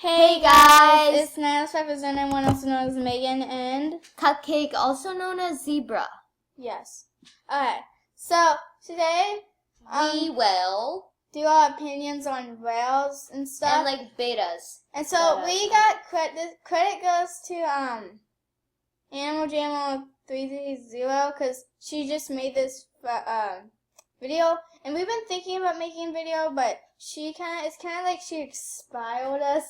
Hey guys! It's Niles representing one also known as Megan and Cupcake, also known as Zebra. Yes. Alright, so today We will do our opinions on whales and stuff. and betas. And so we got credit goes to Animal Jam 330 because she just made this video, and we've been thinking about making a video, but it's kind of like she inspired us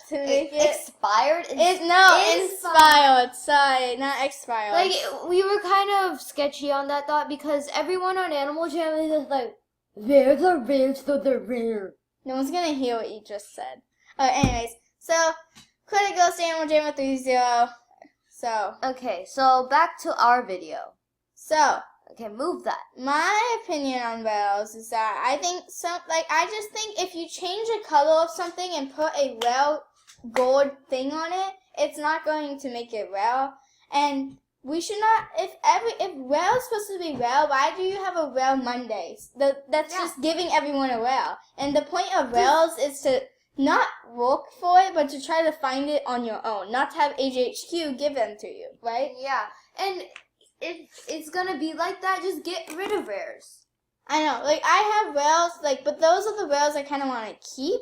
to make it. Expired? Inspired. Sorry, not expired. We were kind of sketchy on that thought because everyone on Animal Jam is just like, where's the rare, so they're rare. No one's gonna hear what you just said. Anyways, so credit goes to Animal Jam 330. So. Okay, so back to our video. So. Okay, move that. My opinion on whales is that I just think if you change the color of something and put a whale gold thing on it, it's not going to make it whale. And we should not, if whale's supposed to be whale, why do you have a whale Mondays? That's just giving everyone a whale. And the point of whales is to not look for it, but to try to find it on your own. Not to have AJHQ give them to you, right? Yeah, and if it's gonna be like that, just get rid of rares. I know, I have whales, but those are the whales I kind of want to keep.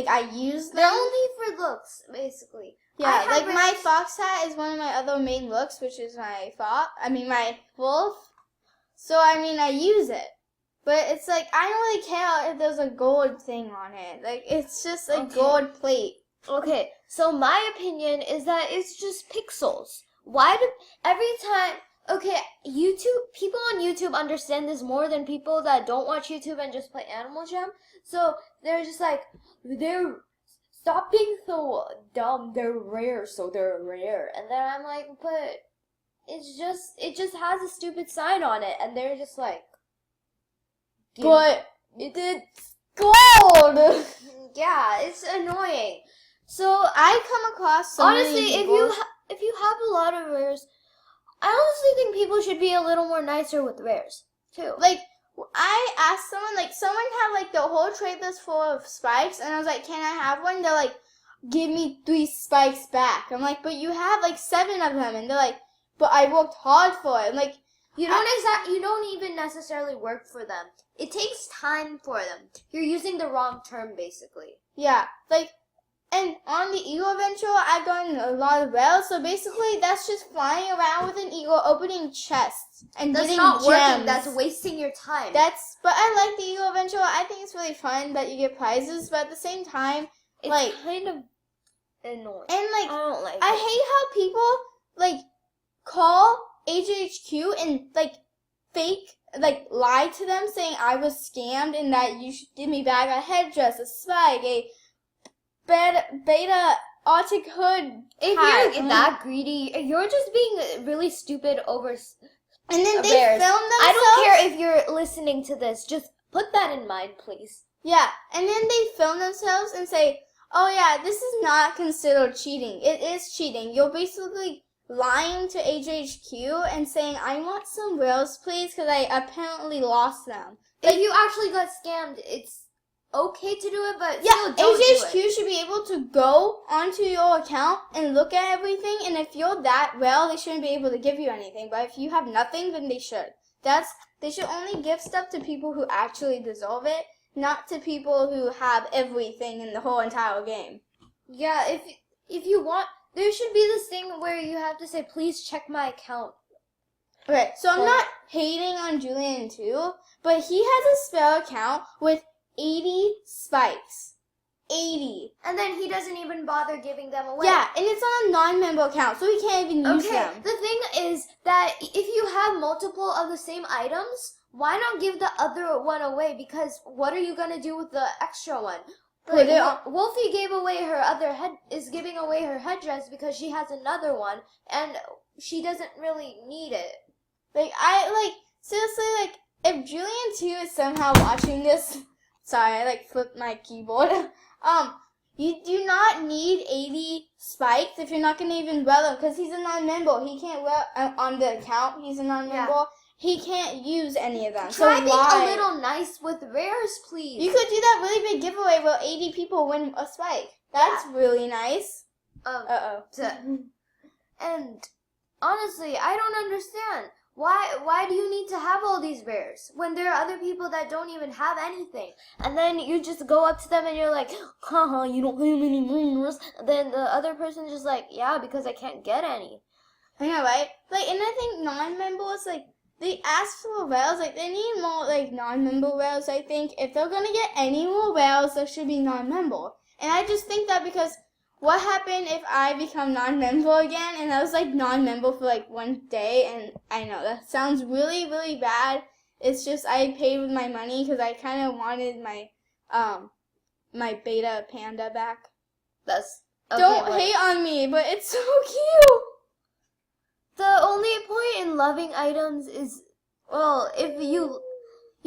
I use them. They're only for looks, basically. Yeah, my fox hat is one of my other main looks, which is my wolf. So, I use it. But it's I don't really care if there's a gold thing on it. It's just a gold plate. Okay, so my opinion is that it's just pixels. Why do every time... Okay, people on YouTube understand this more than people that don't watch YouTube and just play Animal Jam. So they're just stop being so dumb. They're rare, so they're rare. And then I'm like, but it just has a stupid sign on it. And they're just like... But it's gold! Yeah, it's annoying. So I come across honestly, if you have a lot of rares, I honestly think people should be a little more nicer with rares, too. I asked someone had, the whole trade list full of spikes, and I was like, can I have one? They're like, give me 3 spikes back. I'm like, but you have, 7 of them. And they're like, but I worked hard for it. I'm you don't even necessarily work for them. It takes time for them. You're using the wrong term, basically. Yeah, and on the Eagle Adventure, I've gotten a lot of whales. So basically, that's just flying around with an eagle, opening chests and getting gems. That's not working. That's wasting your time. But I like the Eagle Adventure. I think it's really fun that you get prizes. But at the same time, it's kind of annoying. And I don't like. I hate how people call AJHQ and fake lie to them, saying I was scammed and that you should give me back a headdress, a spike, a beta Arctic hood. If you're that greedy, you're just being really stupid over. And then they bears. film themselves. I don't care if you're listening to this. Just put that in mind, please. Yeah, and then they film themselves and say, "Oh yeah, this is not considered cheating. It is cheating. You're basically lying to AJHQ and saying, I want some whales, please, because I apparently lost them." If you actually got scammed, it's okay to do it, but yeah, still don't AJHQ do it. should be able to go onto your account and look at everything, and if you're that well, they shouldn't be able to give you anything. But if you have nothing, then they should. They should only give stuff to people who actually deserve it, not to people who have everything in the whole entire game. Yeah, if you want, there should be this thing where you have to say, please check my account. Okay, so I'm not hating on Julian too, but he has a spare account with 80 spikes. 80. And then he doesn't even bother giving them away. Yeah, and it's on a non-member account, so he can't even use them. Okay, the thing is that if you have multiple of the same items, why not give the other one away? Because what are you going to do with the extra one? Wolfie gave away is giving away her headdress because she has another one, and she doesn't really need it. Seriously, if Julian too is somehow watching this... Sorry, I flipped my keyboard. You do not need 80 spikes if you're not going to even wear them, because he's a non-member. He can't wear on the account. He's a non-member. Yeah. He can't use any of them. Try being a little nice with rares, please. You could do that really big giveaway where 80 people win a spike. That's really nice. Um, Uh-oh. and honestly, I don't understand. Why do you need to have all these rares when there are other people that don't even have anything? And then you just go up to them and you're like, haha, you don't have any rares. And then the other person's just like, yeah, because I can't get any. I know, right? Like, and I think non-members, like, they ask for rails. Like, they need more, like, non-member rails, I think. If they're gonna get any more rails, there should be non-member. And I just think that because what happened if I become non-member again and I was, like, non-member for, like, one day? And I know, that sounds really, really bad. It's just I paid with my money because I kind of wanted my, my beta panda back. That's okay, Don't but hate on me, but it's so cute. the only point in loving items is, well, if you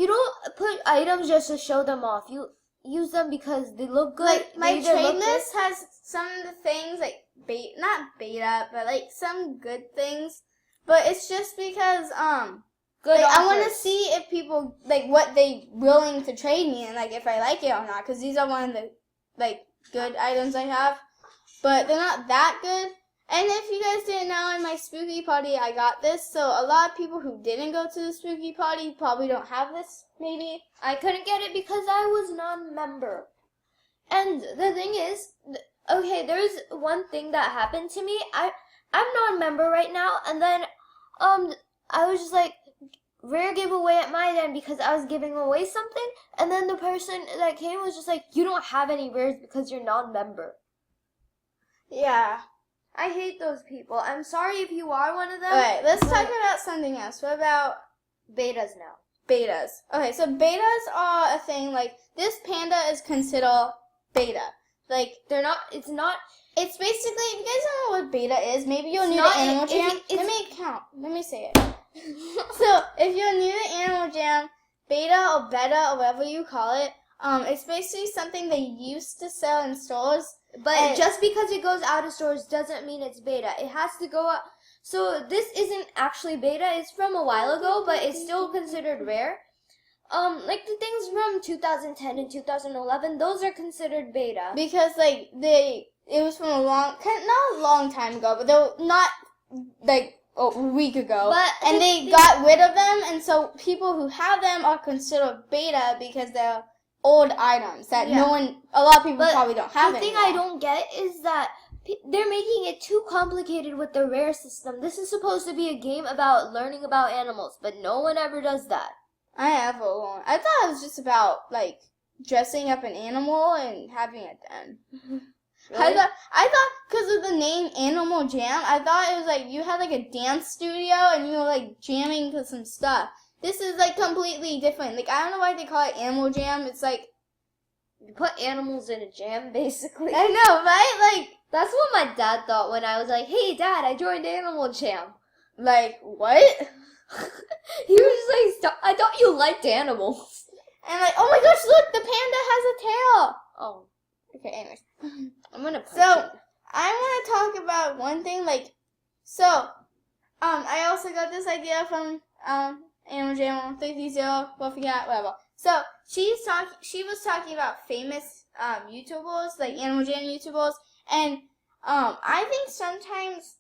don't put items just to show them off. You use them because they look good. Like, my They either trade look good- list has some of the things, like, not beta, but, like, some good things. But it's just because, good like, I want to offers. see if people, like, what they willing to trade me and, like, if I like it or not. Because these are one of the, like, good items I have. But they're not that good. And if you guys didn't know, in my spooky party, I got this. So a lot of people who didn't go to the spooky party probably don't have this, maybe. I couldn't get it because I was non-member. And the thing is, okay, there's one thing that happened to me. I'm non-member right now, and then I was just like, rare giveaway at my end because I was giving away something, and then the person that came was just like, you don't have any rares because you're non-member. Yeah. I hate those people. I'm sorry if you are one of them. Alright, let's but- talk about something else. What about betas now. betas? Okay, so betas are a thing, like, this panda is considered beta. Like, They're not. It's not. it's basically, if you guys don't know what beta is, maybe you're It's new not- to Animal it- Jam. it's- Let me count. Let me say it. So, if you're new to Animal Jam, beta or beta or whatever you call it, it's basically something they used to sell in stores. But And- just because it goes out of stores doesn't mean it's beta. It has to go out. So this isn't actually beta. It's from a while ago, but it's still considered rare. Like the things from 2010 and 2011, those are considered beta. Because, like, it was from not a long time ago, but they were not, like, a week ago. But And the they thing- got rid of them, and so people who have them are considered beta because they're old items that Yeah. a lot of people But probably don't have The thing anymore. I don't get is that they're making it too complicated with the rare system. This is supposed to be a game about learning about animals, but no one ever does that. I have one. I thought it was just about, like, dressing up an animal and having it done. I Really? thought, because of the name Animal Jam, I thought it was like you had like a dance studio and you were like jamming to some stuff. This is like completely different. Like, I don't know why they call it Animal Jam. It's like, You put animals in a jam, basically. I know, right? That's what my dad thought when I was like, "Hey, Dad, I joined Animal Jam." Like what? He was just like, "I thought you liked animals." And like, oh my gosh, look, the panda has a tail. Oh, Okay, anyways. I'm gonna punch So, it. I want to talk about one thing, like, so, I also got this idea from, Animal Jam 330, we'll forget, whatever. So, she was talking about famous, YouTubers, like Animal Jam YouTubers, and, I think sometimes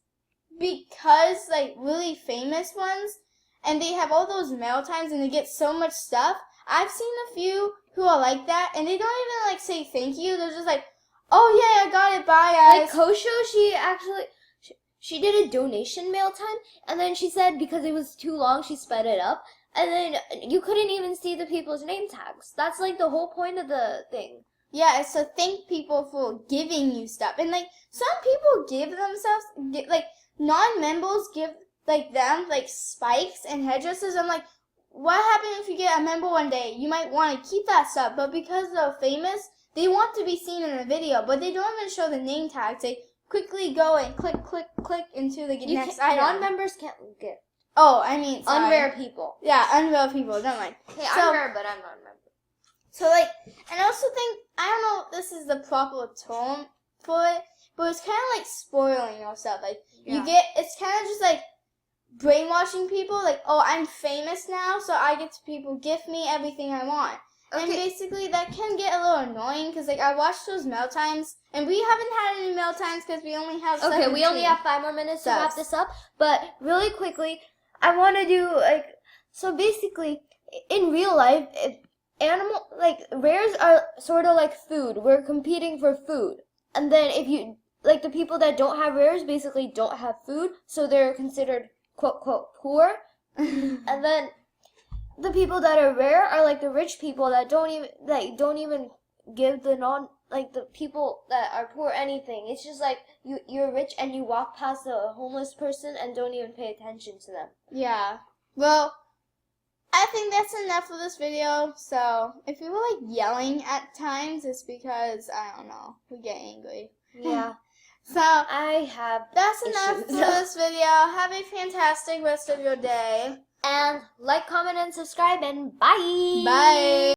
because, like, really famous ones, and they have all those mail times and they get so much stuff, I've seen a few who are like that, and they don't even, like, say thank you. They're just like, oh, yeah, I got it, bye, Like guys. Kosho, she did a donation mail time, and then she said because it was too long, she sped it up, and then you couldn't even see the people's name tags. That's like the whole point of the thing. Yeah, it's to thank people for giving you stuff. And, like, some people give themselves, like, non-members give, like, them, like, spikes and headdresses. I'm like, what happens if you get a member one day? You might want to keep that stuff, but because they're famous, they want to be seen in a video, but they don't even show the name tags. They quickly go and click, click, click into the next item. Non-members can't get Oh, I mean, sorry. unrare people. Yeah, unreal people, don't mind. Hey, So- I'm rare, but I'm not a member. So, like, and I also think, I don't know if this is the proper term for it, but it's kind of like spoiling yourself. Like, it's kind of just like brainwashing people. Like, oh, I'm famous now, so I get to people gift me everything I want. And Okay. basically, that can get a little annoying because, like, I watched those mail times, and we haven't had any mail times because we only have Okay, we only 17. have 5 more minutes to wrap Subs. this up. But really quickly, I want to do so. Basically, in real life, if rares are sort of like food. We're competing for food, and then if you the people that don't have rares basically don't have food, so they're considered quote quote poor, and then the people that are rare are like the rich people that don't even give the people that are poor anything. It's just like you're rich and you walk past a homeless person and don't even pay attention to them. Yeah. Well, I think that's enough for this video. So, if we were, like, yelling at times, it's because, I don't know, we get angry. Yeah. So, I have that's enough issues. for this video. Have a fantastic rest of your day. and like, comment, and subscribe, and bye. Bye.